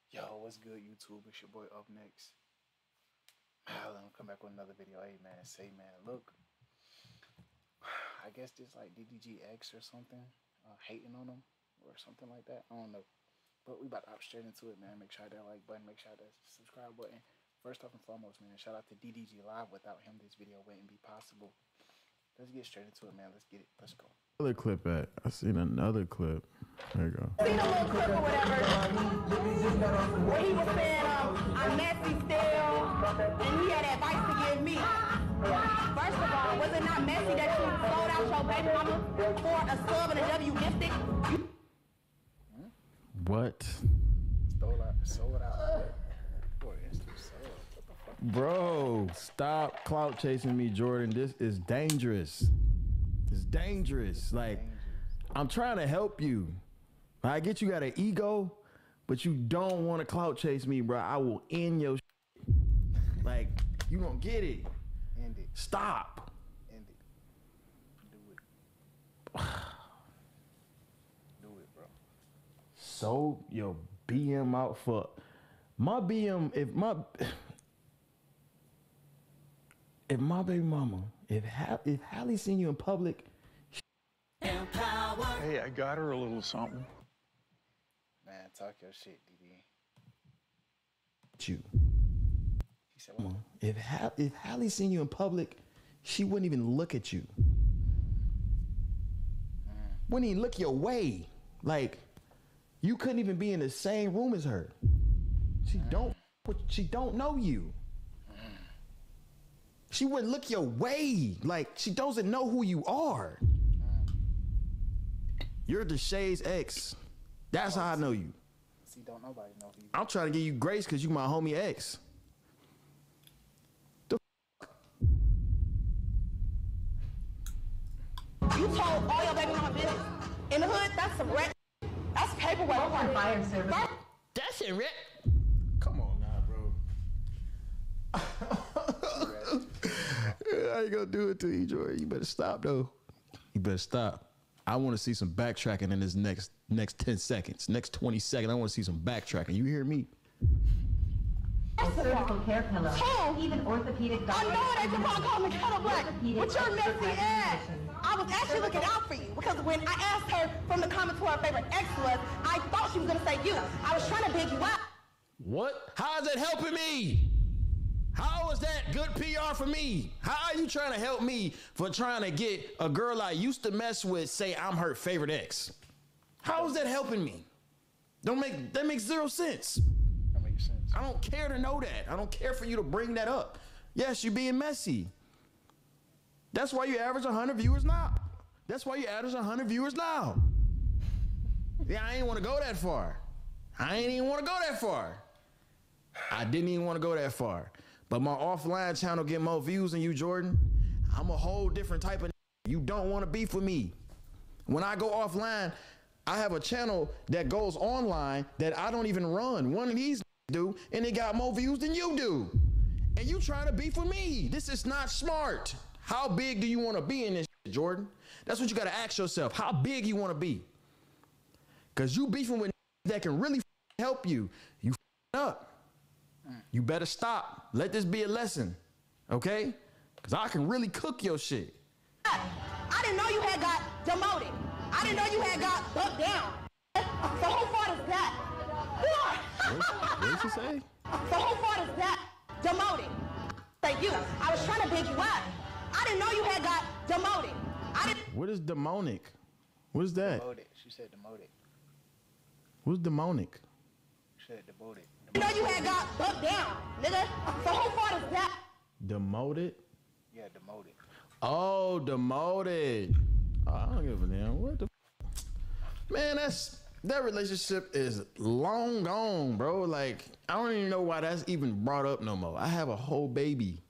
Yo, what's good, YouTube? It's your boy Up Next. Halle, I'm come back with another video. Hey man, say man, look. I guess this like DDG X or something, hating on them or something like that. I don't know. But we about to hop straight into it, man. Make sure that like button, make sure that subscribe button. First off and foremost, man, shout out to DDG Live. Without him, this video wouldn't be possible. Let's get straight into it, man. Let's get it. Let's go. Another clip at. I seen another clip. There you go. Seen a little clip or whatever where he was saying, I'm messy still, and he had advice to give me. First of all, was it not messy that you sold out your baby mama for a sub and a W gifted? What? Sold out. Boy, it's too sold. What the fuck? Bro, stop clout chasing me, Jordyn. This is dangerous. It's dangerous. Like, I'm trying to help you. I get you got an ego, but you don't want to clout chase me, bro. I will end your shit. Like, you don't get it. End it. Stop. End it. Do it. Do it, bro. So your BM out for my BM. If my baby mama, if Halle seen you in public, hey, I got her a little something. Man, talk your shit, DD. you. He said, what? If Halle seen you in public, she wouldn't even look at you. Wouldn't even look your way. Like, you couldn't even be in the same room as her. She don't know you. She wouldn't look your way. Like, she doesn't know who you are. You're DeShay's ex. That's how I know you. See, don't nobody know who you I'm trying to give you grace because you my homie ex. You told all your baby mama business. In the hood, that's some red. That's paperwork. Fire service. That's it, Rick. Come on now, bro. I ain't gonna do it to you, Jordyn. You better stop, though. You better stop. I want to see some backtracking in this next 10 seconds. Next 20 seconds, I want to see some backtracking. You hear me? Surgical care pillow. Oh. Even orthopedic I doctors. know it ain't the wrong call me kettle black. With your messy ass. I was actually looking out for you because when I asked her from the comments who her favorite ex was, I thought she was gonna say you. I was trying to big you out. What? How is that helping me? How is that good PR for me? How are you trying to help me for trying to get a girl I used to mess with say I'm her favorite ex? How is that helping me? That makes zero sense. That makes sense. I don't care to know that. I don't care for you to bring that up. Yes, you're being messy. That's why you average 100 viewers now. That's why you average 100 viewers now. Yeah, I ain't want to go that far. I ain't even want to go that far. I didn't even want to go that far. But my offline channel get more views than you, Jordyn. I'm a whole different type of. You don't want to beef with me. When I go offline, I have a channel that goes online that I don't even run. One of these do, and it got more views than you do. And you trying to beef with me. This is not smart. How big do you want to be in this shit, Jordyn? That's what you got to ask yourself. How big you want to be? Because you beefing with that can really help you. You up. You better stop. Let this be a lesson, okay? Because I can really cook your shit. I didn't know you had got demoted. I didn't know you had got bucked down. So who fault is that? What did she say? So who fault is that? Demoted. Say you. I was trying to big you up. I didn't know you had got demoted. What is demonic? What is that? Demoted. She said demoted. What's demonic? She said demoted. I didn't know you had got bucked down, nigga. So who fault is that? Demoted? Yeah, demoted. Oh, demoted. Oh, I don't give a damn. What the man, that relationship is long gone, bro. Like, I don't even know why that's even brought up no more. I have a whole baby.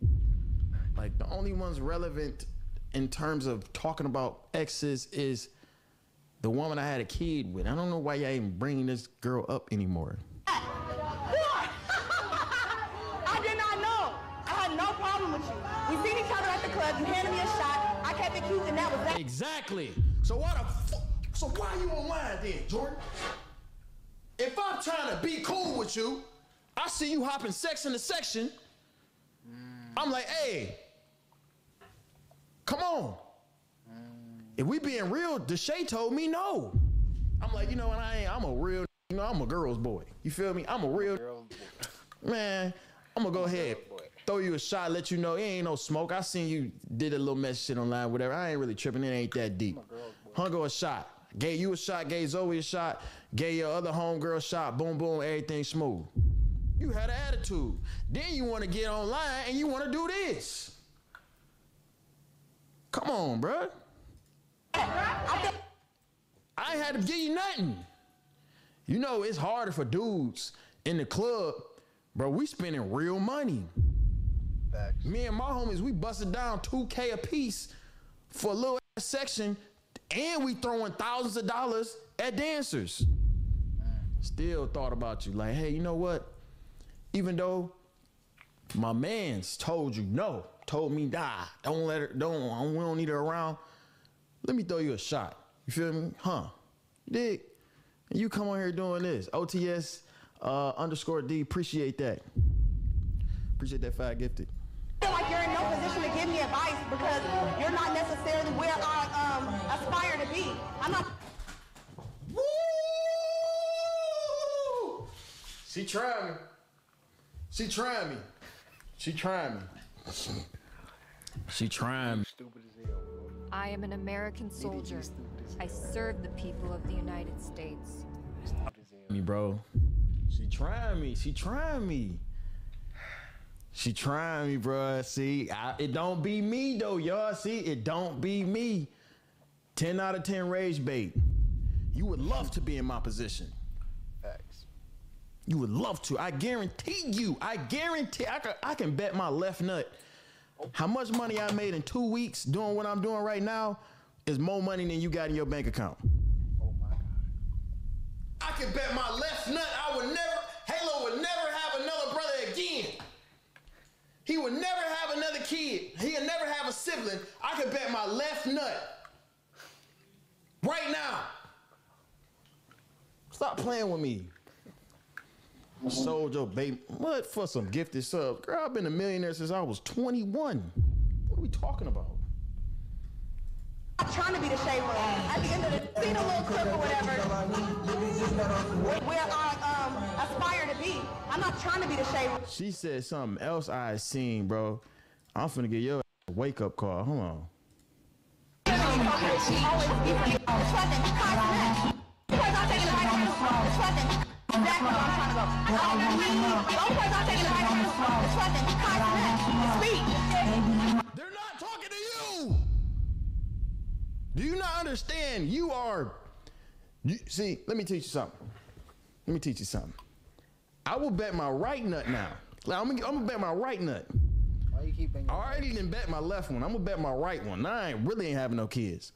Like, the only ones relevant in terms of talking about exes is the woman I had a kid with. I don't know why y'all even bringing this girl up anymore. I did not know. I had no problem with you. We seen each other at the club. You handed me a shot. I kept it cute, and that was that. Exactly. So why you online then, Jordyn? If I'm trying to be cool with you, I see you hopping section to section. I'm like, hey, come on. If we being real, Deshae told me no. I'm like, you know what, I'm a real, I'm a girl's boy. You feel me? I'm a real, man, I'm gonna go ahead, throw you a shot, let you know it ain't no smoke. I seen you did a little mess shit online, whatever. I ain't really tripping, it ain't that deep. Hung her a shot, gave you a shot, gave Zoe a shot, gave your other homegirl a shot, boom, boom, everything smooth. You had an attitude. Then you want to get online and you want to do this. Come on, bruh. I ain't had to give you nothing. You know, it's harder for dudes in the club, bro. We spending real money. Facts. Me and my homies, we busted down $2K a piece for a little section, and we throwing thousands of dollars at dancers. Still thought about you, like, hey, you know what? Even though my mans told you no, told me nah, don't let her, we don't need her around. Let me throw you a shot. You feel me? Huh? You dig? And you come on here doing this. OTS _D. Appreciate that. Appreciate that 5 gifted. I feel like you're in no position to give me advice because you're not necessarily where I aspire to be. I'm not. Woo! She trying me. She trying me. She trying me. She trying me. Stupid as hell, bro. I am an American soldier. I serve the people of the United States. Stupid as hell. Me, bro. She trying me. She trying me. She trying me, bro. See, it don't be me though, y'all. See, it don't be me. 10 out of 10 rage bait. You would love to be in my position. Facts. You would love to. I guarantee you. I guarantee. I can bet my left nut. How much money I made in 2 weeks doing what I'm doing right now is more money than you got in your bank account. Oh my God. I can bet my left nut Halo would never have another brother again. He would never have another kid. He'll never have a sibling. I can bet my left nut right now. Stop playing with me. I sold your baby. What for some gifted subs? Girl, I've been a millionaire since I was 21. What are we talking about? I'm trying to be the shade room. At the end of the see the little clip or whatever, where I aspire to be. I'm not trying to be the shade room. She said something else I seen, bro. I'm finna get your a wake up call. Hold on. Exactly where I'm trying to go. The only person I'm taking advice from is fucking speak. They're not talking to you. Do you not understand? See, let me teach you something. Let me teach you something. I will bet my right nut now. Like, I'm gonna bet my right nut. Why you keep banging? I already didn't bet my left one. I'm gonna bet my right one. Now I ain't having no kids.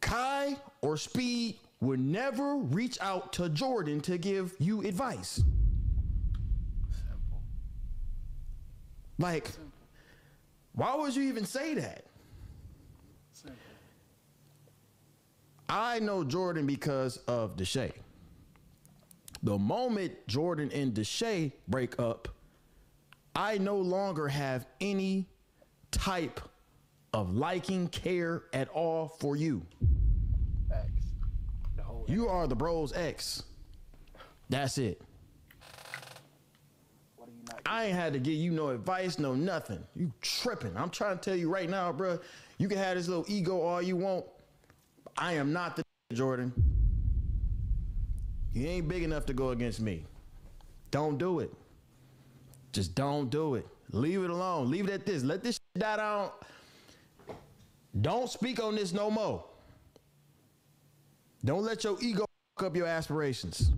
Kai or Speed would never reach out to Jordyn to give you advice. Simple. Like, why would you even say that? Simple. I know Jordyn because of Deshae. The moment Jordyn and Deshae break up, I no longer have any type of liking, care at all for you. Facts. The whole You are the bro's ex. That's it. What are you not? I ain't had to give you no advice, no nothing. You tripping. I'm trying to tell you right now, bro. You can have this little ego all you want. I am not the Jordyn. You ain't big enough to go against me. Don't do it. Just don't do it. Leave it alone. Leave it at this. Let this shit die down. Don't speak on this no more. Don't let your ego fuck up your aspirations.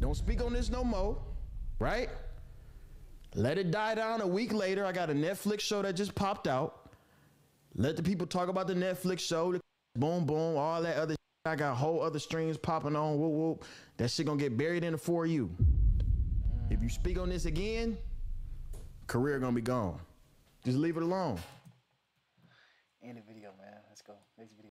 Don't speak on this no more, right? Let it die down a week later. I got a Netflix show that just popped out. Let the people talk about the Netflix show, the boom, boom, all that other shit. I got whole other streams popping on, whoop, whoop. That shit gonna get buried in the For You. If you speak on this again, career gonna be gone. Just leave it alone. End the video, man. Let's go. Next video.